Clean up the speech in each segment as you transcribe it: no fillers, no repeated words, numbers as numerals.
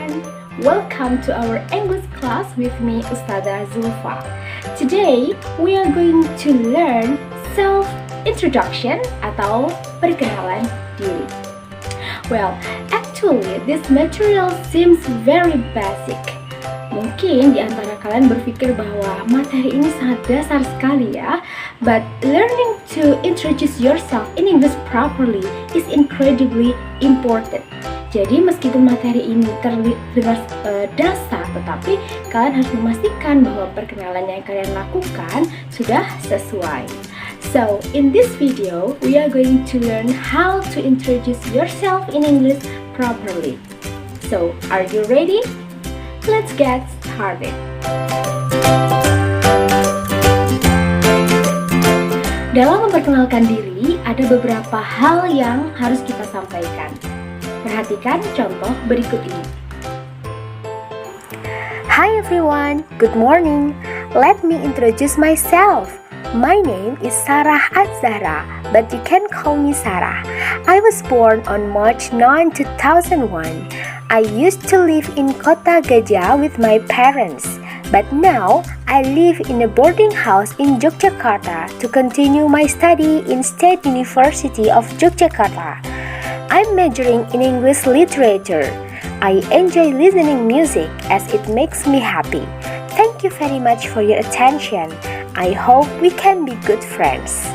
everyone! Welcome to our English class with me, Ustadzah Zulfa. Today, we are going to learn self-introduction atau perkenalan diri. Well, actually, this material seems very basic. Mungkin di antara kalian berpikir bahwa materi ini sangat dasar sekali ya. But learning to introduce yourself in English properly is incredibly important. Jadi meskipun materi ini terlihat dasar, tetapi kalian harus memastikan bahwa perkenalan yang kalian lakukan sudah sesuai. So, in this video, we are going to learn how to introduce yourself in English properly. So, are you ready? Let's get started. Dalam memperkenalkan diri, ada beberapa hal yang harus kita sampaikan. Perhatikan contoh berikut ini. Hi everyone, good morning. Let me introduce myself. My name is Sarah Az-Zahra, but you can call me Sarah. I was born on March 9, 2001. I used to live in Kota Gajah with my parents, but now I live in a boarding house in Yogyakarta to continue my study in State University of Yogyakarta. I'm majoring in English literature. I enjoy listening music as it makes me happy. Thank you very much for your attention. I hope we can be good friends.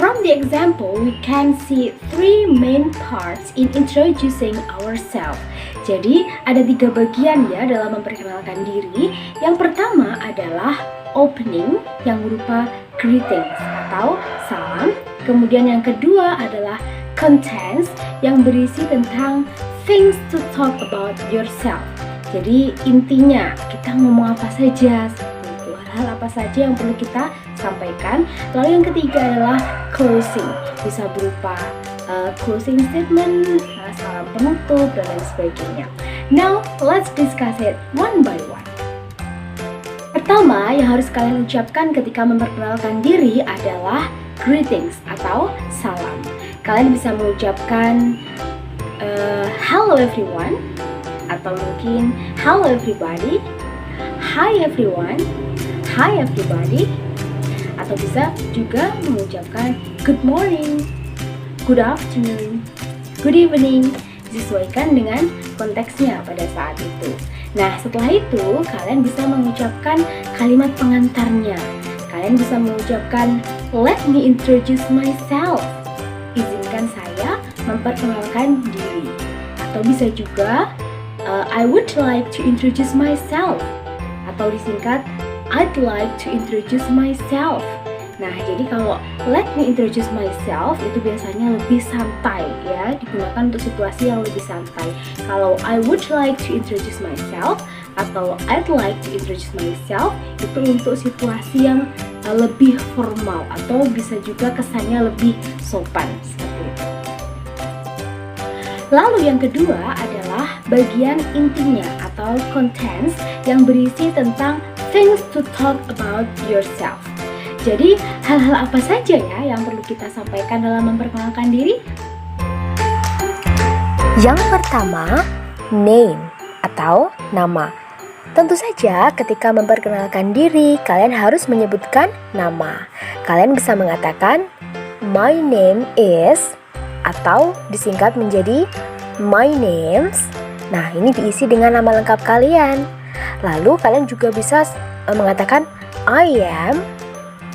From the example, we can see three main parts in introducing ourselves. Jadi, ada 3 bagian ya dalam memperkenalkan diri. Yang pertama adalah opening yang berupa greetings atau salam. Kemudian yang kedua adalah contents yang berisi tentang things to talk about yourself. Jadi, intinya kita ngomong apa saja, hal apa saja yang perlu kita sampaikan. Lalu yang ketiga adalah closing, bisa berupa closing statement, salam penutup, dan lain sebagainya. Now, let's discuss it one by one. Pertama, yang harus kalian ucapkan ketika memperkenalkan diri adalah greetings atau salam. Kalian bisa mengucapkan hello everyone, atau mungkin hello everybody, hi everyone, hi everybody, atau bisa juga mengucapkan good morning, good afternoon, good evening, disesuaikan dengan konteksnya pada saat itu. Nah, setelah itu kalian bisa mengucapkan kalimat pengantarnya. Kalian bisa mengucapkan let me introduce myself, izinkan saya memperkenalkan diri. Atau bisa juga I would like to introduce myself, atau disingkat I'd like to introduce myself. Nah, jadi kalau let me introduce myself itu biasanya lebih santai ya, digunakan untuk situasi yang lebih santai. Kalau I would like to introduce myself atau I'd like to introduce myself itu untuk situasi yang lebih formal atau bisa juga kesannya lebih sopan seperti itu. Lalu yang kedua adalah bagian intinya atau contents yang berisi tentang things to talk about yourself. Jadi, hal-hal apa saja ya yang perlu kita sampaikan dalam memperkenalkan diri? Yang pertama, name atau nama. Tentu saja ketika memperkenalkan diri, kalian harus menyebutkan nama. Kalian bisa mengatakan my name is, atau disingkat menjadi my names. Nah, ini diisi dengan nama lengkap kalian. Lalu kalian juga bisa mengatakan I am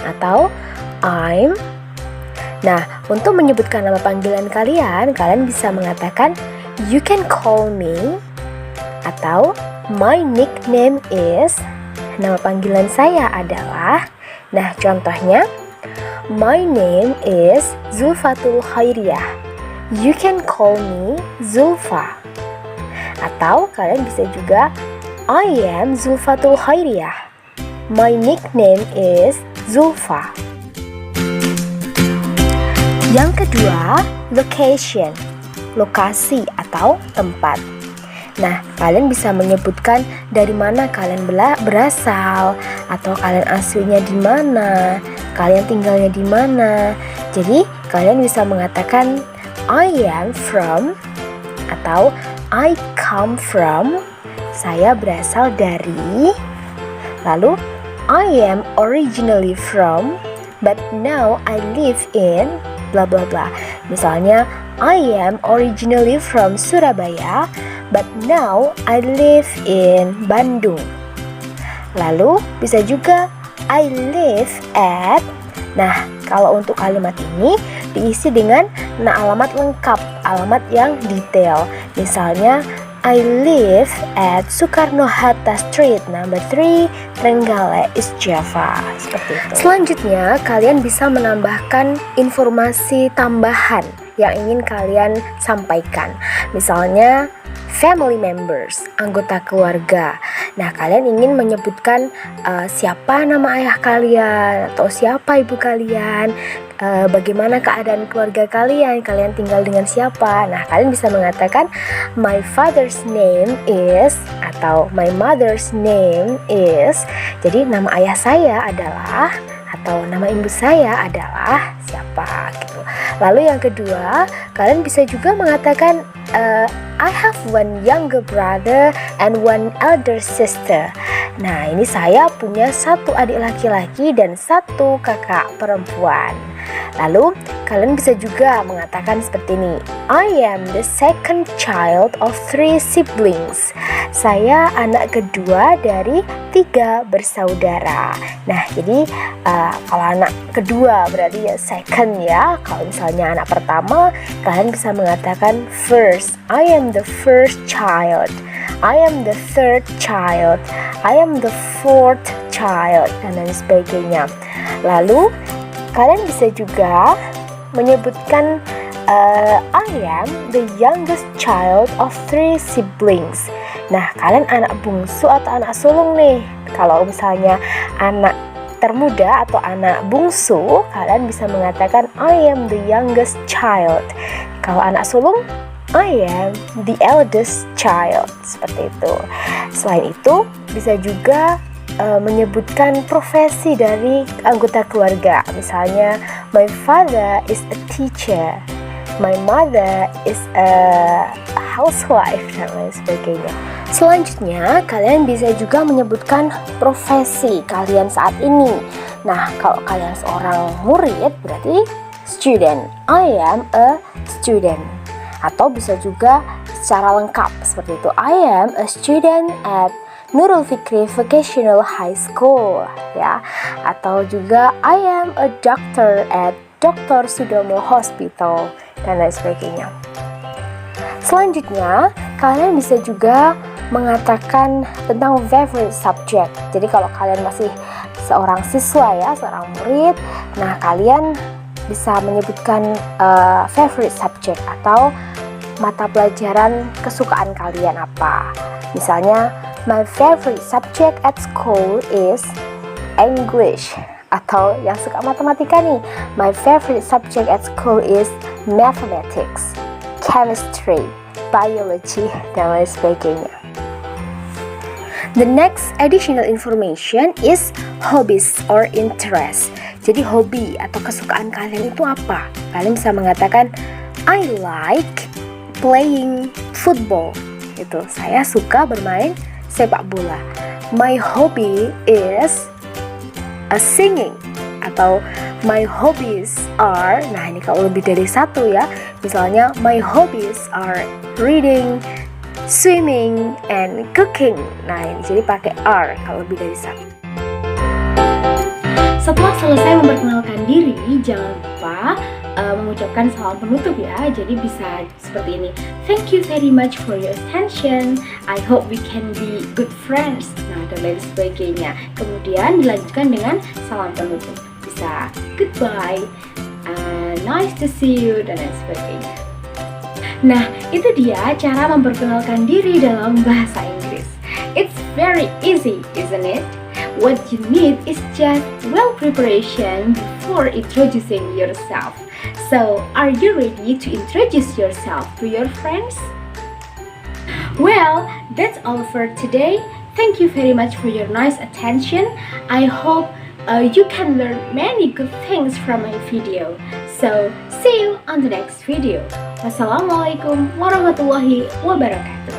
atau I'm. Nah, untuk menyebutkan nama panggilan kalian, kalian bisa mengatakan you can call me atau my nickname is. Nama panggilan saya adalah. Nah, contohnya my name is Zulfatul Khairiyah. You can call me Zulfa. Atau kalian bisa juga I am Zulfatul Khairiyah. My nickname is Zulfa. Yang kedua, location, lokasi atau tempat. Nah, kalian bisa menyebutkan dari mana kalian berasal, atau kalian aslinya di mana, kalian tinggalnya di mana. Jadi, kalian bisa mengatakan I am from, atau I come from, saya berasal dari. Lalu I am originally from, but now I live in bla bla bla. Misalnya I am originally from Surabaya, but now I live in Bandung. Lalu bisa juga I live at. Nah, kalau untuk kalimat ini diisi dengan alamat lengkap, alamat yang detail. Misalnya I live at Soekarno-Hatta Street number 3, Trenggalek, East Java. Seperti itu. Selanjutnya, kalian bisa menambahkan informasi tambahan yang ingin kalian sampaikan. Misalnya family members, anggota keluarga. Nah, kalian ingin menyebutkan siapa nama ayah kalian atau siapa ibu kalian, bagaimana keadaan keluarga kalian tinggal dengan siapa. Nah, kalian bisa mengatakan my father's name is atau my mother's name is. Jadi nama ayah saya adalah atau nama ibu saya adalah siapa gitu. Lalu yang kedua, kalian bisa juga mengatakan I have one younger brother and one elder sister. Nah, ini saya punya satu adik laki-laki dan satu kakak perempuan. Lalu, kalian bisa juga mengatakan seperti ini. I am the second child of 3 siblings. Saya anak kedua dari 3 bersaudara. Nah, jadi kalau anak kedua berarti ya second ya. Kalau misalnya anak pertama, kalian bisa mengatakan first. I am the first child. I am the third child. I am the fourth child, dan lain sebagainya. Lalu kalian bisa juga menyebutkan I am the youngest child of 3 siblings. Nah, kalian anak bungsu atau anak sulung nih. Kalau misalnya anak termuda atau anak bungsu, kalian bisa mengatakan I am the youngest child. Kalau anak sulung, I am the eldest child. Seperti itu. Selain itu, bisa juga menyebutkan profesi dari anggota keluarga. Misalnya, my father is a teacher, my mother is a housewife, dan lain sebagainya. Selanjutnya, kalian bisa juga menyebutkan profesi kalian saat ini. Nah, kalau kalian seorang murid, berarti student. I am a student. Atau bisa juga secara lengkap seperti itu. I am a student at Nurul Fikri Vocational High School, ya. Atau juga I am a doctor at Dr. Sudomo Hospital, dan lain sebagainya. Selanjutnya, kalian bisa juga mengatakan tentang favorite subject. Jadi kalau kalian masih seorang siswa ya, seorang murid, nah kalian bisa menyebutkan favorite subject atau mata pelajaran kesukaan kalian apa. Misalnya, my favorite subject at school is English. Atau yang suka matematika nih, my favorite subject at school is mathematics, chemistry, biology, dan lain sebagainya. The next additional information is hobbies or interest. Jadi hobi atau kesukaan kalian itu apa? Kalian bisa mengatakan I like playing football. Itu, saya suka bermain sepak bola. My hobby is singing. Atau my hobbies are, nah ini kalau lebih dari satu ya, misalnya my hobbies are reading, swimming, and cooking. Nah ini jadi pakai are kalau lebih dari satu. Setelah selesai memperkenalkan diri, jangan lupa mengucapkan salam penutup ya. Jadi bisa seperti ini. Thank you very much for your attention. I hope we can be good friends. Nah, dan lain sebagainya. Kemudian dilanjutkan dengan salam penutup. Bisa goodbye, nice to see you, dan lain sebagainya. Nah, itu dia cara memperkenalkan diri dalam bahasa Inggris. It's very easy, isn't it? What you need is just well preparation before introducing yourself. So, are you ready to introduce yourself to your friends? Well, that's all for today. Thank you very much for your nice attention. I hope you can learn many good things from my video. So see you on the next video. Wassalamualaikum warahmatullahi wabarakatuh.